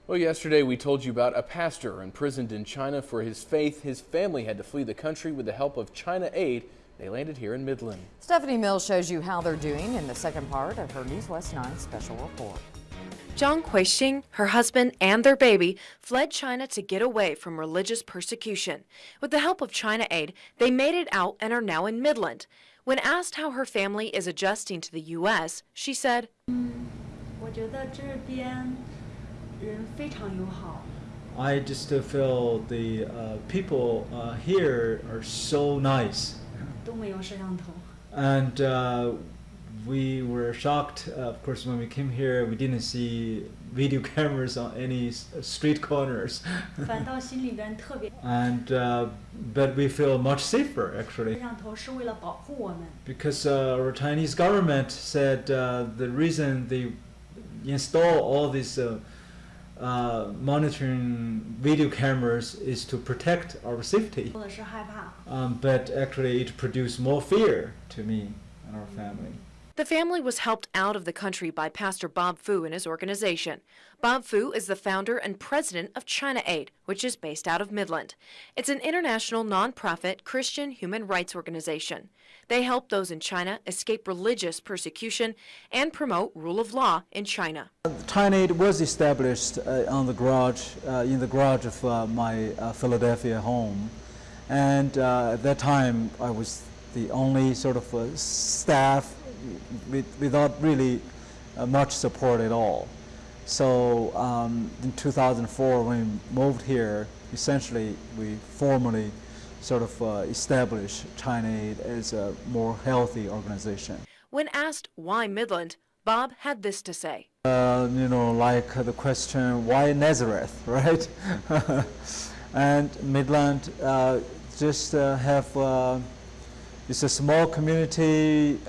Well, yesterday we told you about a pastor imprisoned in China for his faith. His family had to flee the country with the help of China Aid. They landed here in Midland. Stephanie Mills shows you how they're doing in the second part of her News West 9 special report. Zhang Huixing, her husband, and their baby fled China to get away from religious persecution. With the help of China Aid, they made it out and are now in Midland. When asked how her family is adjusting to the U.S., she said, I just feel the people here are so nice. And we were shocked, of course, when we came here. We didn't see video cameras on any street corners. And but we feel much safer, actually. Because our Chinese government said the reason they install all these monitoring video cameras is to protect our safety. But actually it produced more fear to me and our family. The family was helped out of the country by Pastor Bob Fu and his organization. Bob Fu is the founder and president of China Aid, which is based out of Midland. It's an international nonprofit Christian human rights organization. They help those in China escape religious persecution and promote rule of law in China. China Aid was established in the garage of my Philadelphia home, and at that time I was the only sort of staff without really much support at all. So in 2004, when we moved here, essentially we formally sort of established China Aid as a more healthy organization. When asked why Midland, Bob had this to say. Like the question, why Nazareth, right? And Midland just have it's a small community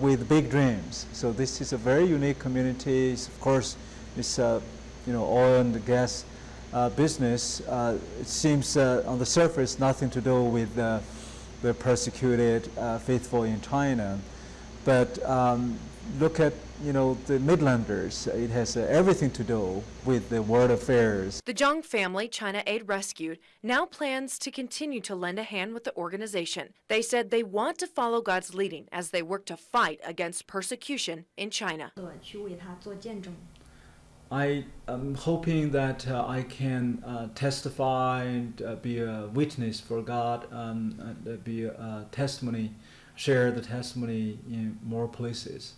with big dreams. So this is a very unique community. Of course, it's oil and gas business. It seems on the surface nothing to do with the persecuted faithful in China, but look at the Midlanders. It has everything to do with the world affairs. The Zhang family China Aid rescued now plans to continue to lend a hand with the organization. They said they want to follow God's leading as they work to fight against persecution in China. I am hoping that I can testify and be a witness for God and be a testimony, share the testimony in more places.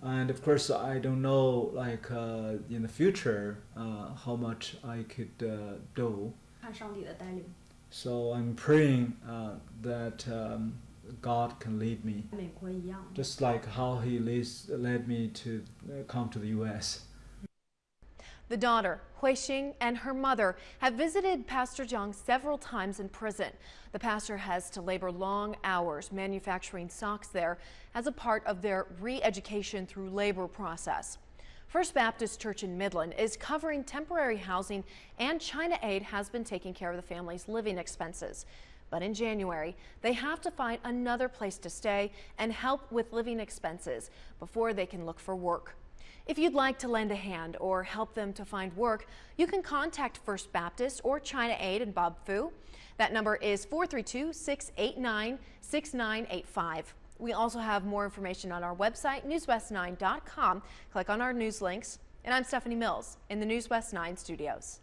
And of course, I don't know, like in the future, how much I could do. So I'm praying that God can lead me, just like how He led me to come to the U.S. The daughter, Huixing, and her mother have visited Pastor Zhang several times in prison. The pastor has to labor long hours manufacturing socks there as a part of their re-education through labor process. First Baptist Church in Midland is covering temporary housing, and China Aid has been taking care of the family's living expenses. But in January, they have to find another place to stay and help with living expenses before they can look for work. If you'd like to lend a hand or help them to find work, you can contact First Baptist or China Aid and Bob Fu. That number is 432-689-6985. We also have more information on our website, newswest9.com. Click on our news links. And I'm Stephanie Mills in the News West 9 studios.